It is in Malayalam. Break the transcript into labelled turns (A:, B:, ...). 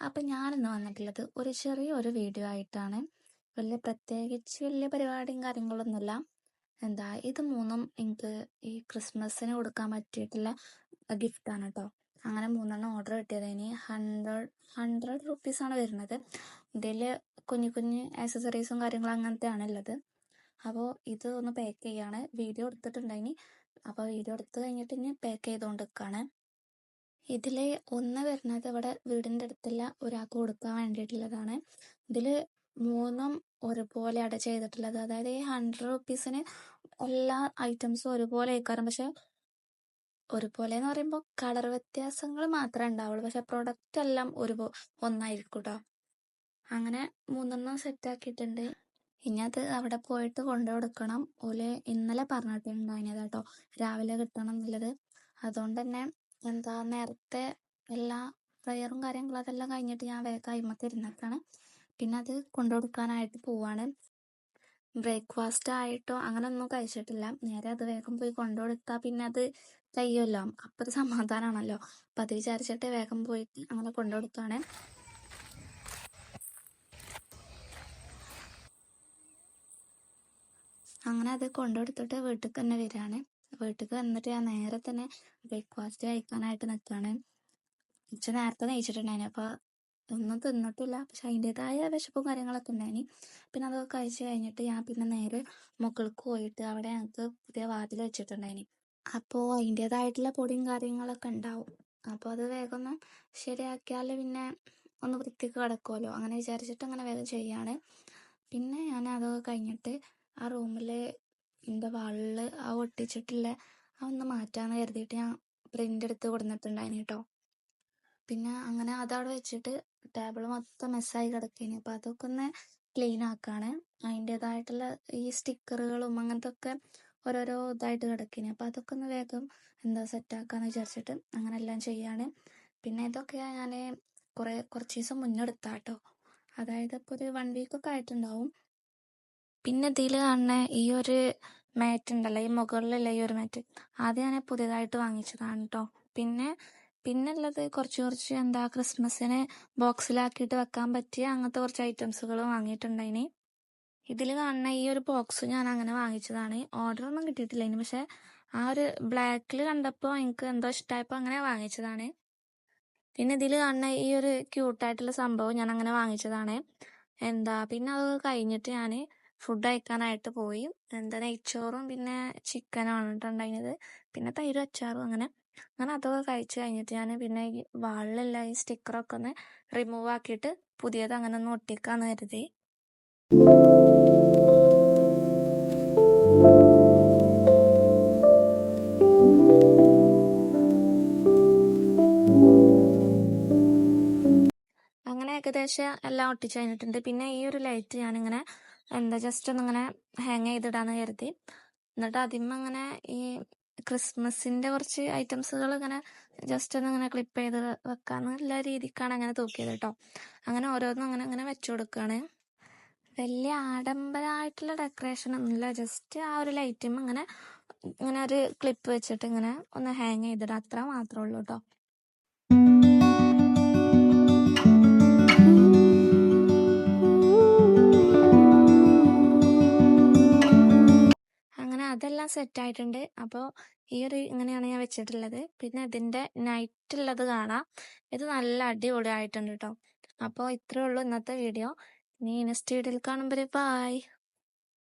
A: അപ്പം ഞാനിന്ന് വന്നിട്ടുള്ളത് ഒരു ചെറിയൊരു വീഡിയോ ആയിട്ടാണ്. വലിയ പരിപാടിയും കാര്യങ്ങളൊന്നുമില്ല. ഇത് മൂന്നും എനിക്ക് ഈ ക്രിസ്മസിന് കൊടുക്കാൻ പറ്റിയിട്ടുള്ള ഗിഫ്റ്റാണ് കേട്ടോ. അങ്ങനെ 3 ഓർഡർ കിട്ടിയതിന് 100 റുപ്പീസാണ് വരുന്നത്. ഇതിൽ കുഞ്ഞു കുഞ്ഞു ആക്സസറീസും കാര്യങ്ങളും അങ്ങനത്തെ ആണുള്ളത്. അപ്പോൾ ഇത് ഒന്ന് പാക്ക് ചെയ്യാണ്. വീഡിയോ എടുത്തിട്ടുണ്ടായിനി. അപ്പോൾ വീഡിയോ എടുത്ത് കഴിഞ്ഞിട്ട് ഇനി പാക്ക് ചെയ്തുകൊണ്ട് നിൽക്കുകയാണ്. ഇതിൽ ഒന്ന് വരുന്നത് ഇവിടെ വീടിൻ്റെ അടുത്തുള്ള ഒരാൾക്ക് കൊടുക്കാൻ വേണ്ടിയിട്ടുള്ളതാണ്. ഇതിൽ 3ഉം ഒരുപോലെയാണ് ചെയ്തിട്ടുള്ളത്. അതായത് ഈ 100 റുപ്പീസിന് എല്ലാ ഐറ്റംസും ഒരുപോലെ ആയിക്കാറും. പക്ഷെ ഒരുപോലെ എന്ന് പറയുമ്പോൾ കളർ വ്യത്യാസങ്ങൾ മാത്രമേ ഉണ്ടാവുള്ളൂ. പക്ഷെ പ്രൊഡക്റ്റ് എല്ലാം ഒന്നായിരിക്കും കേട്ടോ. അങ്ങനെ 3 സെറ്റാക്കിയിട്ടുണ്ട്. ഇനി അത് അവിടെ പോയിട്ട് കൊണ്ടു കൊടുക്കണം. ഇന്നലെ പറഞ്ഞിട്ടുണ്ടായിന് കേട്ടോ, രാവിലെ കിട്ടണം എന്നുള്ളത്. അതുകൊണ്ട് തന്നെ നേരത്തെ എല്ലാ പ്രയറും കാര്യങ്ങളും അതെല്ലാം കഴിഞ്ഞിട്ട് ഞാൻ വേഗം അയിമത്ത് ഇരുന്നിട്ടാണ് പിന്നെ അത് കൊണ്ടുകൊടുക്കാനായിട്ട് പോവാണ്. ബ്രേക്ക്ഫാസ്റ്റ് ആയിട്ടോ അങ്ങനെ ഒന്നും കഴിച്ചിട്ടില്ല. നേരെ അത് വേഗം പോയി കൊണ്ടുകൊടുത്താൽ പിന്നെ അത് കഴിയുമല്ലോ, അപ്പം ഒരു സമാധാനമാണല്ലോ. അപ്പം അത് വിചാരിച്ചിട്ട് വേഗം പോയിട്ട് അങ്ങനെ കൊണ്ടുകൊടുക്കുകയാണ്. അങ്ങനെ അത് കൊണ്ടുകൊടുത്തിട്ട് വീട്ടിൽ തന്നെ വരികയാണ്. വീട്ടിൽ വന്നിട്ട് ഞാൻ നേരെ തന്നെ ബ്രേക്ക്ഫാസ്റ്റ് കഴിക്കാനായിട്ട് നിൽക്കുകയാണ്. നേരത്തെ നെയ്ച്ചിട്ടുണ്ടായിന്. അപ്പോൾ ഒന്നും തിന്നിട്ടില്ല. പക്ഷെ അതിൻ്റെതായ വിശപ്പും കാര്യങ്ങളൊക്കെ ഉണ്ടായിന്. പിന്നെ അതൊക്കെ കഴിച്ച് കഴിഞ്ഞിട്ട് ഞാൻ പിന്നെ നേരെ മുകൾക്ക് പോയിട്ട് അവിടെ ഞങ്ങൾക്ക് പുതിയ വാതിൽ വെച്ചിട്ടുണ്ടായിന്. അപ്പോൾ അതിൻ്റെതായിട്ടുള്ള പൊടിയും കാര്യങ്ങളൊക്കെ ഉണ്ടാവും. അപ്പോൾ അത് വേഗം ഒന്ന് ശരിയാക്കിയാൽ പിന്നെ ഒന്ന് വൃത്തിക്ക് കിടക്കുമല്ലോ. അങ്ങനെ വിചാരിച്ചിട്ട് അങ്ങനെ വേഗം ചെയ്യാണ്. പിന്നെ ഞാൻ അതൊക്കെ കഴിഞ്ഞിട്ട് ആ റൂമിൽ എൻ്റെ വാളിൽ ആ ഒട്ടിച്ചിട്ടുള്ള ഒന്ന് മാറ്റാമെന്ന് കരുതിയിട്ട് ഞാൻ പ്രിൻ്റ് എടുത്ത് കൊടുത്തിട്ടുണ്ടായിന് കേട്ടോ. പിന്നെ അങ്ങനെ അതവിടെ വെച്ചിട്ട് ടേബിൾ മൊത്തം മെസ്സായി കിടക്കേനി. അപ്പോൾ അതൊക്കെ ഒന്ന് ക്ലീൻ ആക്കാണ്. അതിൻ്റെതായിട്ടുള്ള ഈ സ്റ്റിക്കറുകളും അങ്ങനത്തെ ഒക്കെ ഓരോരോ ഇതായിട്ട് കിടക്കേനി. അപ്പോൾ അതൊക്കെ ഒന്ന് വേഗം സെറ്റാക്കാന്ന് വിചാരിച്ചിട്ട് അങ്ങനെ എല്ലാം ചെയ്യാണ്. പിന്നെ ഇതൊക്കെ ഞാൻ കുറച്ച് ദിവസം മുന്നേ എടുത്താട്ടോ. അതായത് ഇപ്പോൾ ഒരു 1 വീക്കൊക്കെ ആയിട്ടുണ്ടാവും. പിന്നെ ഇതിൽ കാണുന്ന ഈ ഒരു മാറ്റ് ഉണ്ടല്ലോ, ഈ മുകളിലുള്ള ഈ ഒരു മാറ്റ്, അത് ഞാൻ പുതിയതായിട്ട് വാങ്ങിച്ചതാണ് കേട്ടോ. പിന്നെ ഉള്ളത് കുറച്ച് ക്രിസ്മസിന് ബോക്സിലാക്കിയിട്ട് വെക്കാൻ പറ്റിയ അങ്ങനത്തെ കുറച്ച് ഐറ്റംസുകൾ വാങ്ങിയിട്ടുണ്ടായിന്. ഇതിൽ കാണുന്ന ഈ ഒരു ബോക്സ് ഞാൻ അങ്ങനെ വാങ്ങിച്ചതാണ്. ഓർഡറൊന്നും കിട്ടിയിട്ടില്ല ഇനി. പക്ഷെ ആ ഒരു ബ്ലാക്കിൽ കണ്ടപ്പോൾ എനിക്ക് എന്തോ ഇഷ്ടമായപ്പോൾ അങ്ങനെ വാങ്ങിച്ചതാണ്. പിന്നെ ഇതിൽ കാണുന്ന ഈ ഒരു ക്യൂട്ടായിട്ടുള്ള സംഭവം ഞാൻ അങ്ങനെ വാങ്ങിച്ചതാണ്. പിന്നെ അത് കഴിഞ്ഞിട്ട് ഞാൻ ഫുഡ് കഴിക്കാനായിട്ട് പോയി. നെയ്ച്ചോറും പിന്നെ ചിക്കനാണ് ഉണ്ടായിരുന്നത്. പിന്നെ തൈരും അച്ചാറും അങ്ങനെ അതൊക്കെ കഴിച്ച് കഴിഞ്ഞിട്ട് ഞാൻ പിന്നെ ഈ വാളിലുള്ള ഈ സ്റ്റിക്കറൊക്കെ ഒന്ന് റിമൂവ് ആക്കിയിട്ട് പുതിയത് അങ്ങനെ ഒന്ന് ഒട്ടിക്കാന്ന് കരുതി. അങ്ങനെ ഏകദേശം എല്ലാം ഒട്ടിച്ച് കഴിഞ്ഞിട്ടുണ്ട്. പിന്നെ ഈ ഒരു ലൈറ്റ് ഞാനിങ്ങനെ ജസ്റ്റ് ഒന്നിങ്ങനെ ഹാങ് ചെയ്തിടാന്ന് കരുതി. എന്നിട്ട് അതിന്മേൽ അങ്ങനെ ഈ ക്രിസ്മസിൻ്റെ കുറച്ച് ഐറ്റംസുകൾ ഇങ്ങനെ ജസ്റ്റ് ഒന്നിങ്ങനെ ക്ലിപ്പ് ചെയ്ത് വെക്കാന്നുള്ള രീതിക്കാണ് അങ്ങനെ തൂക്കിയത് കേട്ടോ. അങ്ങനെ ഓരോന്നും അങ്ങനെ വെച്ചു കൊടുക്കുകയാണ്. വലിയ ആഡംബരമായിട്ടുള്ള ഡെക്കറേഷൻ ഒന്നുമില്ല. ജസ്റ്റ് ആ ഒരു ലൈറ്റും ഇങ്ങനെ ഒരു ക്ലിപ്പ് വെച്ചിട്ട് ഇങ്ങനെ ഒന്ന് ഹാങ് ചെയ്തിടുക, അത്ര മാത്രമേ ഉള്ളൂ കേട്ടോ. അതെല്ലാം സെറ്റായിട്ടുണ്ട്. അപ്പോൾ ഈ ഒരു ഇങ്ങനെയാണ് ഞാൻ വെച്ചിട്ടുള്ളത്. പിന്നെ ഇതിൻ്റെ നൈറ്റുള്ളത് കാണാം. ഇത് നല്ല അടിപൊളിയായിട്ടുണ്ട് കേട്ടോ. അപ്പോൾ ഇത്രയേ ഉള്ളൂ ഇന്നത്തെ വീഡിയോ. ഇനി നെക്സ്റ്റ് വീഡിയോയിൽ കാണുമ്പോൾ ബൈ.